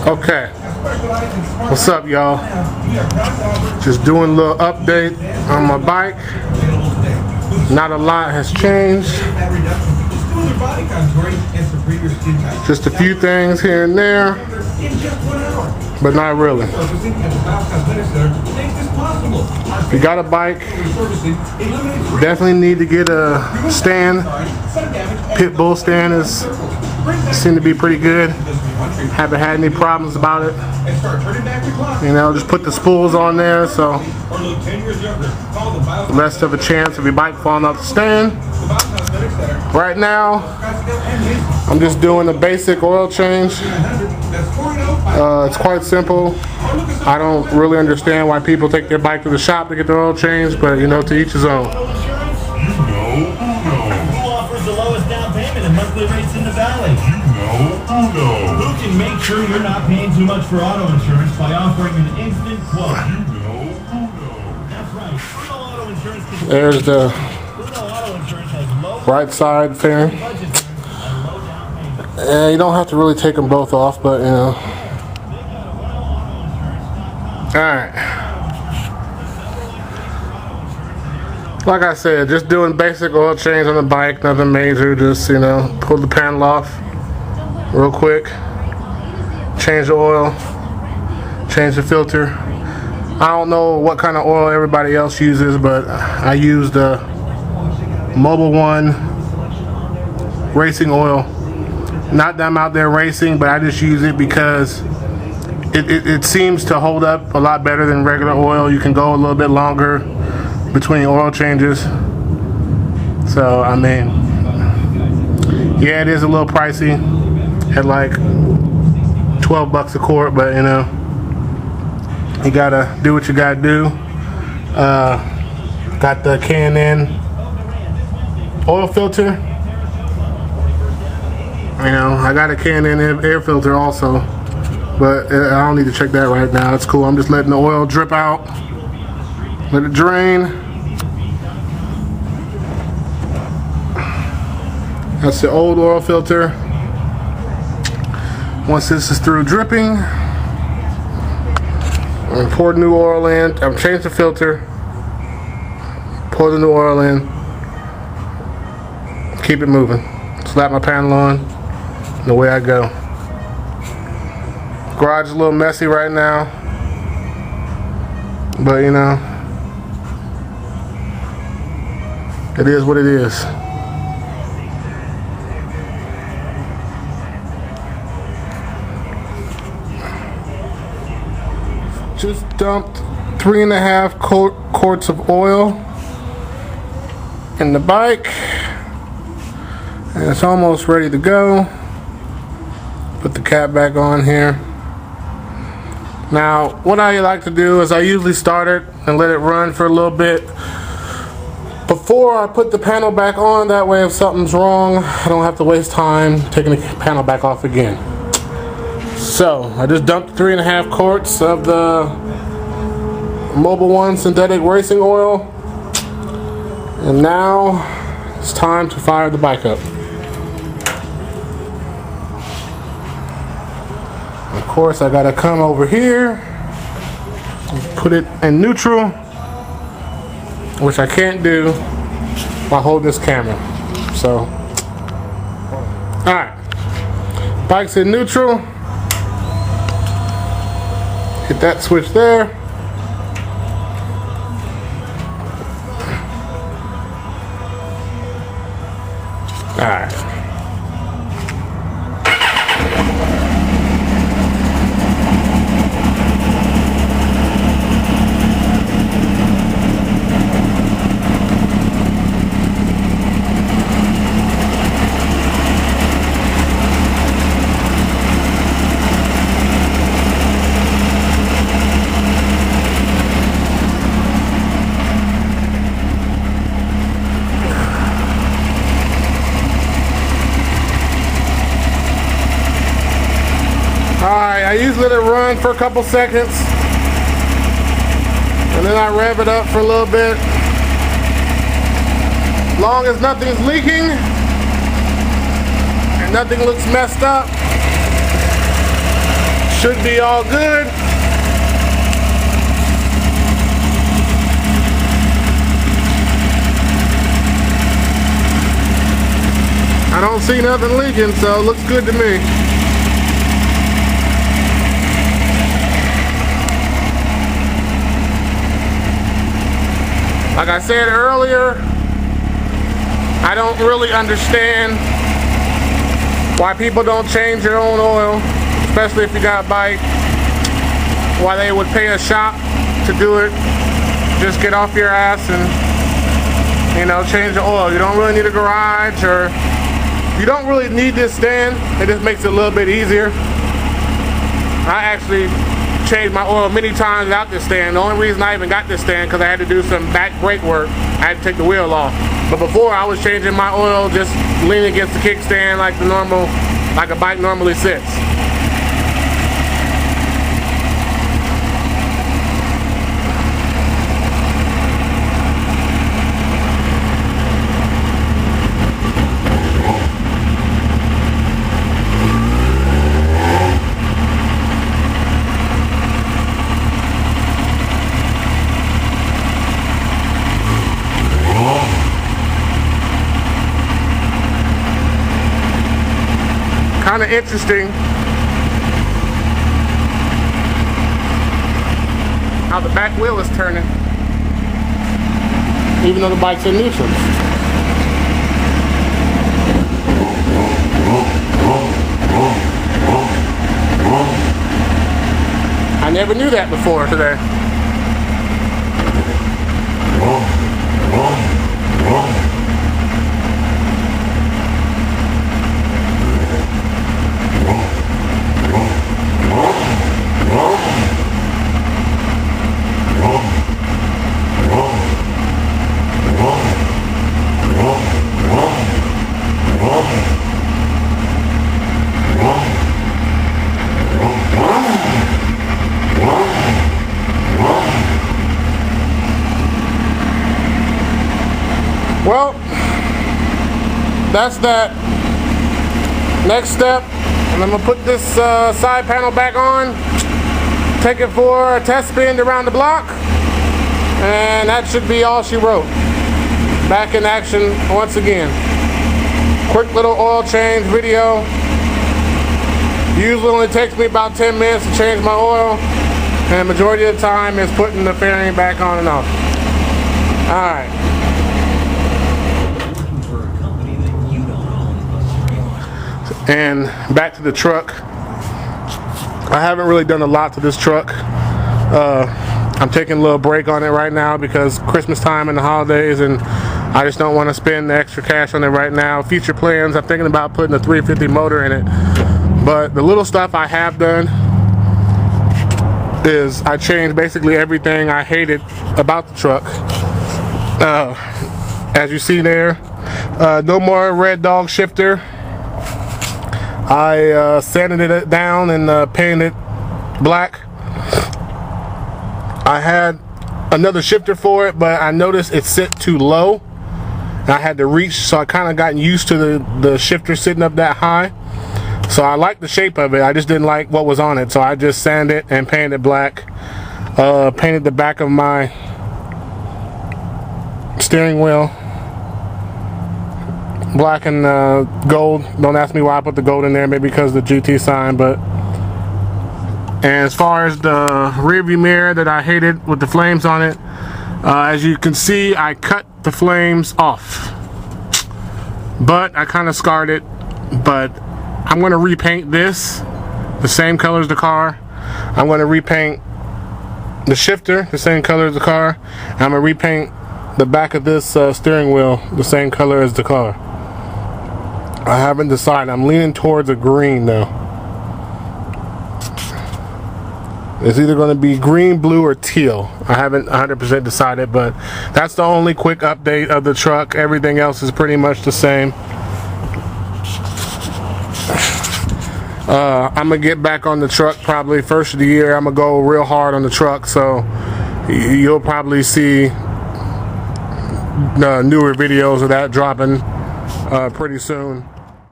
Okay, what's up, y'all? Just doing a little update on my bike. Not a lot has changed. Just a few things here and there, but not really. If you got a bike, definitely need to get a stand. Pit bull stand is seem to be pretty good. Haven't had any problems about it. You know, just put the spools on there, so less of a chance of your bike falling off the stand. Right now, I'm just doing a basic oil change. It's quite simple. I don't really understand why people take their bike to the shop to get their oil changed, but you know, to each his own. Who offers the lowest down payment and monthly rates in the valley? Who can make sure you're not paying too much for auto insurance by offering an instant quote? That's right. Auto insurance can There's the right side fairing. Yeah, you don't have to really take them both off, but you know. Alright. Like I said, just doing basic oil change on the bike, nothing major. Just, you know, pull the panel off real quick, change the oil, change the filter. I don't know what kind of oil everybody else uses, but I use the Mobil 1 racing oil. Not that I'm out there racing, but I just use it because it seems to hold up a lot better than regular oil. You can go a little bit longer between oil changes. So, I mean, yeah, it is a little pricey at like 12 bucks a quart, but you know, you gotta do what you gotta do. Got the K&N oil filter. You know, I got a K&N air filter also, but I don't need to check that right now. It's cool. I'm just letting the oil drip out. Let it drain. That's the old oil filter. Once this is through dripping, I'm gonna pour the new oil in. I'm changing the filter. Pour the new oil in. Keep it moving. Slap my panel on. And away I go. Garage is a little messy right now, but you know, it is what it is. Just dumped 3.5 quarts of oil in the bike, and it's almost ready to go. Put the cap back on here. Now, what I like to do is I usually start it and let it run for a little bit before I put the panel back on. That way, if something's wrong, I don't have to waste time taking the panel back off again. So, I just dumped 3.5 quarts of the Mobil 1 synthetic racing oil. And now, it's time to fire the bike up. Of course, I gotta come over here and put it in neutral, which I can't do while holding this camera. So, alright. Bike's in neutral. Hit that switch there. Alright. Alright, I usually let it run for a couple seconds, and then I rev it up for a little bit. Long as nothing's leaking and nothing looks messed up. Should be all good. I don't see nothing leaking, so it looks good to me. Like I said earlier, I don't really understand why people don't change their own oil, especially if you got a bike. Why they would pay a shop to do it. Just get off your ass and, you know, change the oil. You don't really need a garage, or you don't really need this stand. It just makes it a little bit easier. I actually changed my oil many times without this stand. The only reason I even got this stand because I had to do some back brake work. I had to take the wheel off. But before, I was changing my oil just leaning against the kickstand like like a bike normally sits. Kind of interesting how the back wheel is turning, even though the bike's in neutral. I never knew that before today. Well, that's that. Next step, and I'm gonna put this side panel back on, take it for a test spin around the block, and that should be all she wrote. Back in action once again. Quick little oil change video. Usually only takes me about 10 minutes to change my oil, and the majority of the time is putting the fairing back on and off. Alright. And back to the truck. I haven't really done a lot to this truck. I'm taking a little break on it right now because Christmas time and the holidays, and I just don't want to spend the extra cash on it right now. Future plans, I'm thinking about putting a 350 motor in it. But the little stuff I have done is I changed basically everything I hated about the truck. As you see there, no more red dog shifter. I sanded it down and painted it black. I had another shifter for it, but I noticed it sit too low. I had to reach, so I kind of gotten used to the shifter sitting up that high. So I liked the shape of it, I just didn't like what was on it. So I just sanded it and painted it black. Painted the back of my steering wheel black and gold. Don't ask me why I put the gold in there, maybe because of the GT sign. But and as far as the rear view mirror that I hated with the flames on it, as you can see, I cut the flames off, but I kind of scarred it. But I'm going to repaint this the same color as the car. I'm going to repaint the shifter the same color as the car. I'm going to repaint the back of this steering wheel the same color as the car. I haven't decided. I'm leaning towards a green though. It's either going to be green, blue, or teal. I haven't 100% decided, but that's the only quick update of the truck. Everything else is pretty much the same. I'm going to get back on the truck probably first of the year. I'm going to go real hard on the truck, so you'll probably see newer videos of that dropping pretty soon.